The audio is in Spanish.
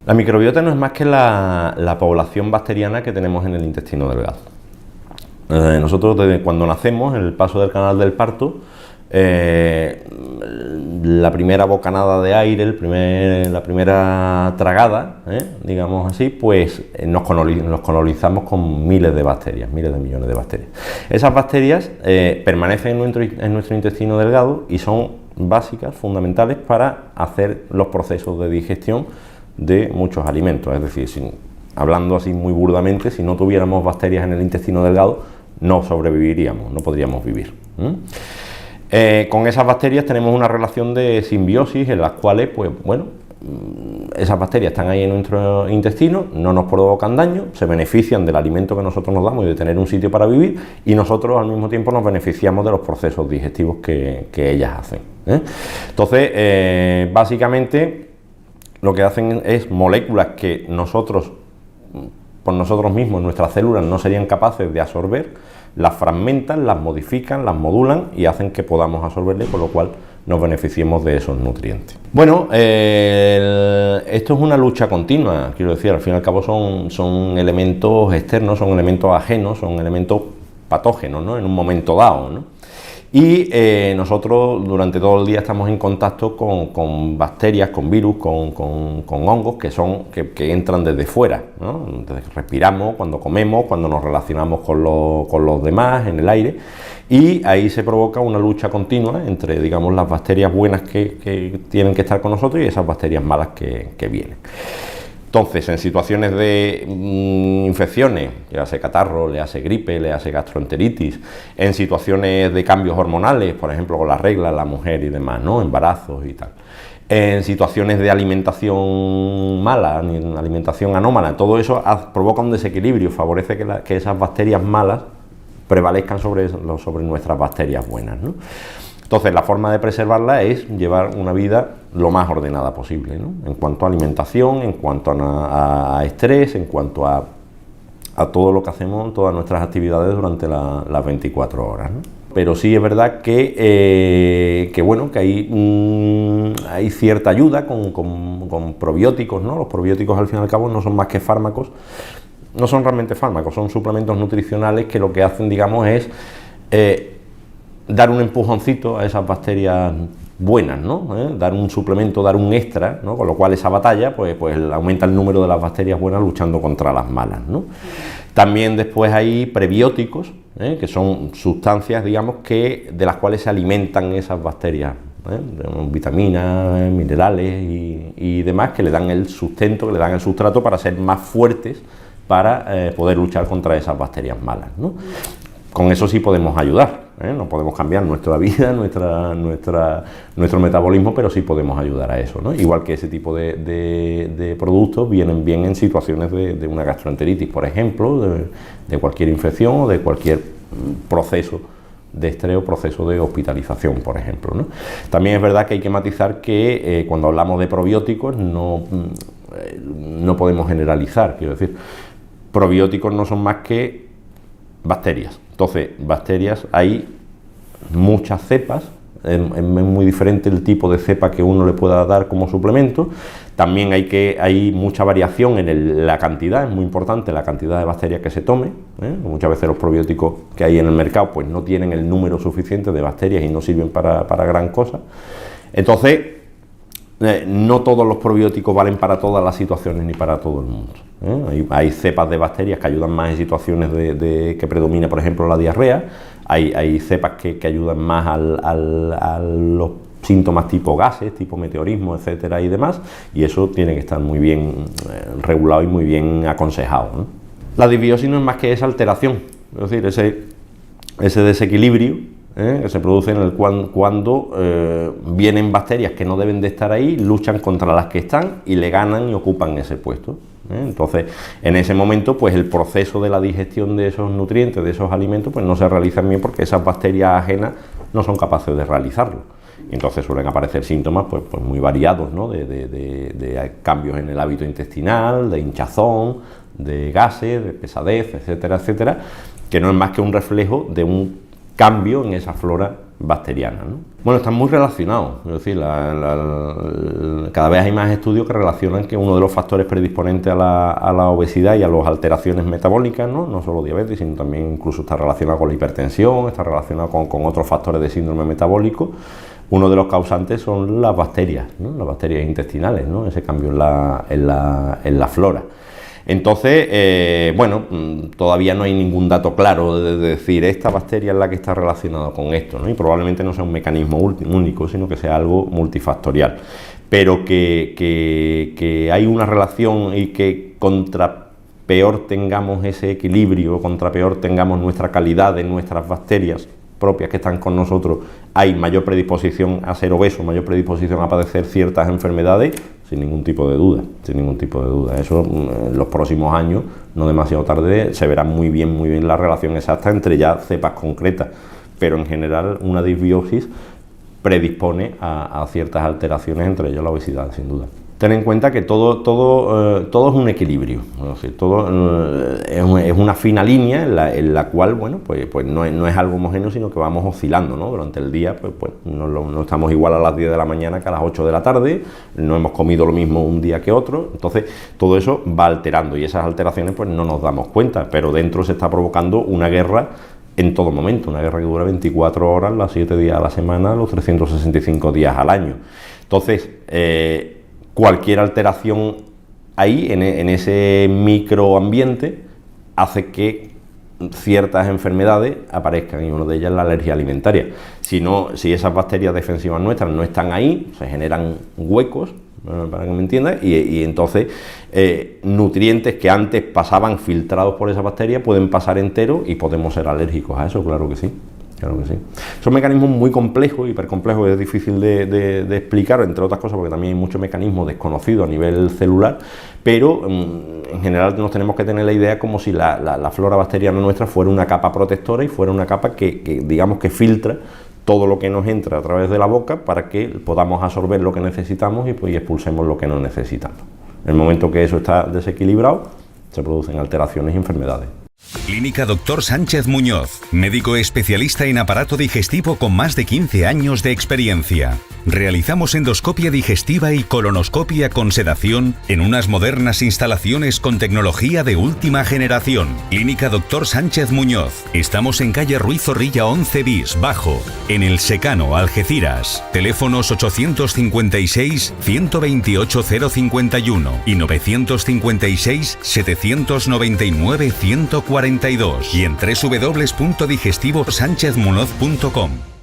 La microbiota no es más que la población bacteriana que tenemos en el intestino delgado. Nosotros desde cuando nacemos, en el paso del canal del parto, la primera bocanada de aire, la primera tragada, digamos así, pues nos colonizamos con miles de bacterias, miles de millones de bacterias. Esas bacterias permanecen en nuestro intestino delgado y son básicas, fundamentales para hacer los procesos de digestión de muchos alimentos. Es decir, hablando así muy burdamente, si no tuviéramos bacterias en el intestino delgado, no sobreviviríamos, no podríamos vivir. Con esas bacterias tenemos una relación de simbiosis en las cuales, pues bueno, esas bacterias están ahí en nuestro intestino, no nos provocan daño, se benefician del alimento que nosotros nos damos y de tener un sitio para vivir, y nosotros al mismo tiempo nos beneficiamos de los procesos digestivos que ellas hacen. Entonces, básicamente, lo que hacen es moléculas que nosotros, por nosotros mismos, nuestras células no serían capaces de absorber, las fragmentan, las modifican, las modulan y hacen que podamos absorberle, con lo cual nos beneficiemos de esos nutrientes. Bueno, esto es una lucha continua, quiero decir, al fin y al cabo son elementos externos, son elementos ajenos, son elementos patógenos, ¿no?, en un momento dado, ¿no? Y nosotros durante todo el día estamos en contacto con bacterias, con virus, con hongos que entran desde fuera, ¿no? Desde que respiramos, cuando comemos, cuando nos relacionamos con los demás en el aire, y ahí se provoca una lucha continua entre, digamos, las bacterias buenas que tienen que estar con nosotros y esas bacterias malas que vienen. Entonces, en situaciones de infecciones, le hace catarro, le hace gripe, le hace gastroenteritis, en situaciones de cambios hormonales, por ejemplo, con la regla, la mujer y demás, ¿no?, embarazos y tal, en situaciones de alimentación mala, alimentación anómala, todo eso provoca un desequilibrio, favorece que esas bacterias malas prevalezcan sobre nuestras bacterias buenas, ¿no? Entonces, la forma de preservarla es llevar una vida lo más ordenada posible, ¿no?, en cuanto a alimentación, en cuanto a estrés, en cuanto a todo lo que hacemos, todas nuestras actividades durante las 24 horas, ¿no? Pero sí es verdad que hay cierta ayuda con probióticos, ¿no? Los probióticos, al fin y al cabo, no son más que fármacos, no son realmente fármacos, son suplementos nutricionales que lo que hacen, digamos, es dar un empujoncito a esas bacterias buenas, ¿no? Dar un suplemento, dar un extra, ¿no? Con lo cual esa batalla pues aumenta el número de las bacterias buenas luchando contra las malas, ¿no? También después hay prebióticos, que son sustancias, digamos, de las cuales se alimentan esas bacterias, vitaminas, minerales y demás, que le dan el sustento, que le dan el sustrato para ser más fuertes, para poder luchar contra esas bacterias malas, ¿no? Con eso sí podemos ayudar, no podemos cambiar nuestra vida, nuestro metabolismo, pero sí podemos ayudar a eso, ¿no? Igual que ese tipo de productos vienen bien en situaciones de una gastroenteritis, por ejemplo, de cualquier infección o de cualquier proceso de estrés o proceso de hospitalización, por ejemplo, ¿no? También es verdad que hay que matizar que cuando hablamos de probióticos no podemos generalizar, quiero decir, probióticos no son más que bacterias. Entonces, bacterias hay muchas cepas, es muy diferente el tipo de cepa que uno le pueda dar como suplemento. También hay mucha variación en la cantidad, es muy importante la cantidad de bacterias que se tome, Muchas veces los probióticos que hay en el mercado pues no tienen el número suficiente de bacterias y no sirven para gran cosa. Entonces, no todos los probióticos valen para todas las situaciones ni para todo el mundo. Hay cepas de bacterias que ayudan más en situaciones que predomina, por ejemplo, la diarrea. Hay cepas que ayudan más a los síntomas tipo gases, tipo meteorismo, etcétera y demás, y eso tiene que estar muy bien regulado y muy bien aconsejado, ¿no? La disbiosis no es más que esa alteración, es decir, ese desequilibrio que se produce en el cuando vienen bacterias que no deben de estar ahí, luchan contra las que están y le ganan y ocupan ese puesto. Entonces, en ese momento, pues el proceso de la digestión de esos nutrientes, de esos alimentos, pues no se realiza bien porque esas bacterias ajenas no son capaces de realizarlo. Y entonces suelen aparecer síntomas pues muy variados, ¿no? de cambios en el hábito intestinal, de hinchazón, de gases, de pesadez, etcétera, etcétera, que no es más que un reflejo de un cambio en esa flora bacteriana, ¿no? Bueno, están muy relacionados, es decir, cada vez hay más estudios que relacionan que uno de los factores predisponentes a la obesidad y a las alteraciones metabólicas, no solo diabetes, sino también incluso está relacionado con la hipertensión, está relacionado con otros factores de síndrome metabólico. Uno de los causantes son las bacterias, ¿no? Las bacterias intestinales, ¿no? Ese cambio en la flora. Entonces, bueno, todavía no hay ningún dato claro de decir esta bacteria es la que está relacionada con esto, ¿no? Y probablemente no sea un mecanismo único, sino que sea algo multifactorial. Pero que hay una relación y que contra peor tengamos ese equilibrio, contra peor tengamos nuestra calidad de nuestras bacterias propias que están con nosotros, hay mayor predisposición a ser obeso, mayor predisposición a padecer ciertas enfermedades, sin ningún tipo de duda, sin ningún tipo de duda. Eso en los próximos años, no demasiado tarde, se verá muy bien la relación exacta entre ya cepas concretas, pero en general una disbiosis predispone a ciertas alteraciones, entre ellas la obesidad, sin duda. Ten en cuenta que todo es un equilibrio, es decir, todo es una fina línea en la cual, bueno, pues no es algo homogéneo, sino que vamos oscilando, ¿no? Durante el día, pues no estamos igual a las 10 de la mañana que a las 8 de la tarde, no hemos comido lo mismo un día que otro, entonces todo eso va alterando y esas alteraciones pues no nos damos cuenta, pero dentro se está provocando una guerra en todo momento, una guerra que dura 24 horas, los 7 días a la semana, los 365 días al año. Entonces, cualquier alteración ahí, en ese microambiente, hace que ciertas enfermedades aparezcan, y una de ellas es la alergia alimentaria. Si esas bacterias defensivas nuestras no están ahí, se generan huecos, para que me entiendas, y entonces nutrientes que antes pasaban filtrados por esa bacteria pueden pasar enteros y podemos ser alérgicos a eso, claro que sí. Claro que sí. Son mecanismos muy complejos, hipercomplejos, es difícil de explicar, entre otras cosas porque también hay muchos mecanismos desconocidos a nivel celular, pero en general nos tenemos que tener la idea como si la flora bacteriana nuestra fuera una capa protectora y fuera una capa que digamos que filtra todo lo que nos entra a través de la boca para que podamos absorber lo que necesitamos y expulsemos lo que no necesitamos. En el momento que eso está desequilibrado, se producen alteraciones y enfermedades. Clínica Dr. Sánchez Muñoz, médico especialista en aparato digestivo con más de 15 años de experiencia. Realizamos endoscopia digestiva y colonoscopia con sedación en unas modernas instalaciones con tecnología de última generación. Clínica Dr. Sánchez Muñoz. Estamos en calle Ruiz Zorrilla 11 bis, Bajo, en El Secano, Algeciras. Teléfonos 856-128-051 y 956-799-142 y en www.digestivosanchezmunoz.com.